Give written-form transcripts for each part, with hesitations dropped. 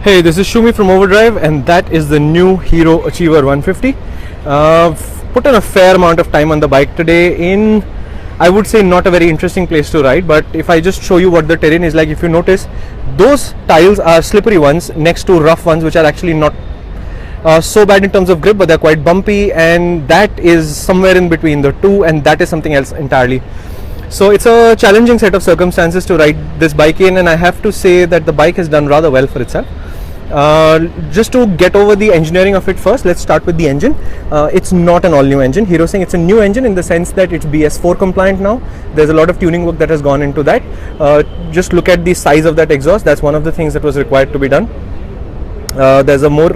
Hey, this is Shumi from Overdrive, and that is the new Hero Achiever 150. Put in a fair amount of time on the bike today in, I would say, not a very interesting place to ride, but if I just show you what the terrain is like, if you notice, those tiles are slippery ones next to rough ones, which are actually not so bad in terms of grip, but they're quite bumpy, and that is somewhere in between the two, and that is something else entirely. So it's a challenging set of circumstances to ride this bike in, and I have to say that the bike has done rather well for itself. Just to get over the engineering of it first, let's start with the engine. It's not an all new engine. Hero's saying it's a new engine in the sense that it's BS4 compliant now. There's a lot of tuning work that has gone into that. Just look at the size of that exhaust. That's one of the things that was required to be done. There's a more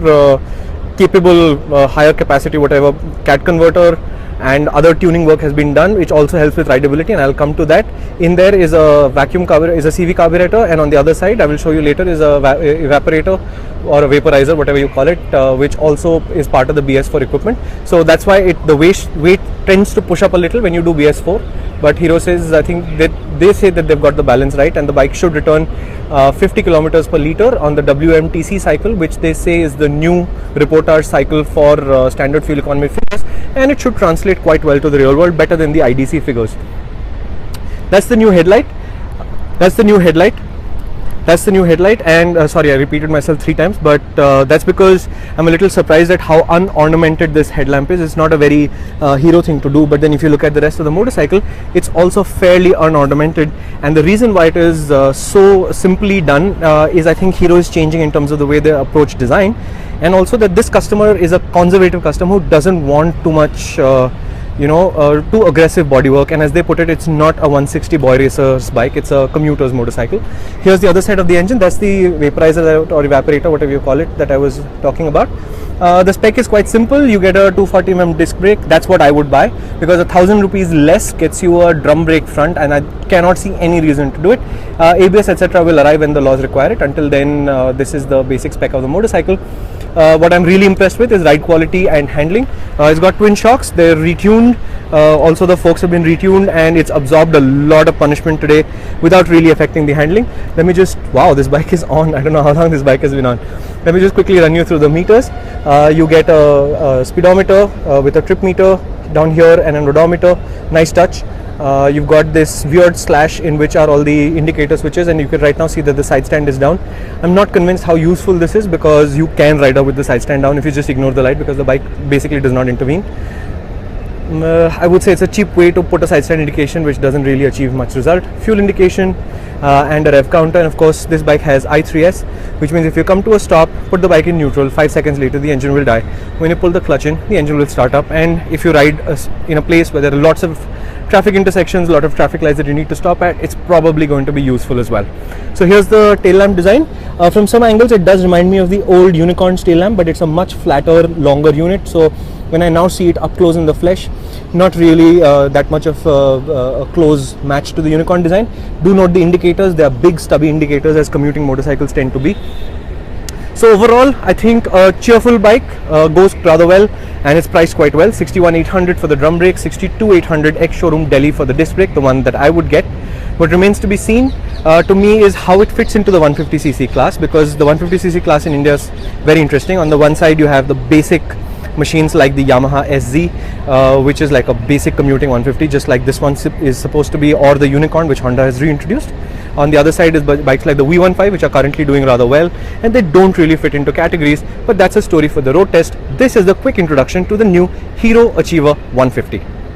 capable, higher capacity, whatever, CAT converter, and other tuning work has been done, which also helps with rideability, and I'll come to that. In there is a vacuum carburetor, is a CV carburetor, and on the other side, I will show you later, is a evaporator or a vaporizer, whatever you call it, which also is part of the BS4 equipment. So that's why the weight tends to push up a little when you do BS4. But Hero says, I think that they say that they've got the balance right, and the bike should return 50 kilometers per liter on the WMTC cycle, which they say is the new reportage cycle for standard fuel economy figures, and it should translate quite well to the real world, better than the IDC figures. That's the new headlight. That's the new headlight. That's the new headlight, and sorry, I repeated myself 3 times, but that's because I'm a little surprised at how unornamented this headlamp is. It's not a very Hero thing to do, but then if you look at the rest of the motorcycle, it's also fairly unornamented, and the reason why it is so simply done is I think Hero is changing in terms of the way they approach design, and also that this customer is a conservative customer who doesn't want too much too aggressive bodywork, and as they put it, it's not a 160 boy racer's bike, it's a commuter's motorcycle. Here's the other side of the engine. That's the vaporizer or evaporator, whatever you call it, that I was talking about. The spec is quite simple. You get a 240mm disc brake. That's what I would buy, because 1,000 rupees less gets you a drum brake front, and I cannot see any reason to do it. ABS etc. will arrive when the laws require it. Until then, this is the basic spec of the motorcycle. What I'm really impressed with is ride quality and handling. It's got twin shocks, they're retuned, also the forks have been retuned, and it's absorbed a lot of punishment today without really affecting the handling. Let me just, wow, this bike is on. I don't know how long this bike has been on. Let me just quickly run you through the meters. You get a speedometer with a trip meter down here and an odometer. Nice touch. You've got this weird slash in which are all the indicator switches, and you can right now see that the side stand is down. I'm not convinced how useful this is, because you can ride out with the side stand down if you just ignore the light, because the bike basically does not intervene. I would say it's a cheap way to put a side stand indication which doesn't really achieve much result. Fuel indication and a rev counter, and of course this bike has I3S, which means if you come to a stop, put the bike in neutral, 5 seconds later the engine will die. When you pull the clutch in, the engine will start up, and if you ride in a place where there are lots of traffic intersections, a lot of traffic lights that you need to stop at, it's probably going to be useful as well. So here's the tail lamp design. From some angles it does remind me of the old Unicorn's tail lamp, but it's a much flatter, longer unit. So when I now see it up close in the flesh, not really that much of a close match to the Unicorn design. Do note the indicators. They are big stubby indicators, as commuting motorcycles tend to be. So overall, I think a cheerful bike, goes rather well, and it's priced quite well. 61,800 for the drum brake, 62,800 ex-showroom Delhi for the disc brake, the one that I would get. What remains to be seen to me is how it fits into the 150cc class, because the 150cc class in India is very interesting. On the one side you have the basic machines like the Yamaha SZ, which is like a basic commuting 150, just like this one is supposed to be, or the Unicorn, which Honda has reintroduced. On the other side is bikes like the V15, which are currently doing rather well, and they don't really fit into categories, but that's a story for the road test. This is the quick introduction to the new Hero Achiever 150.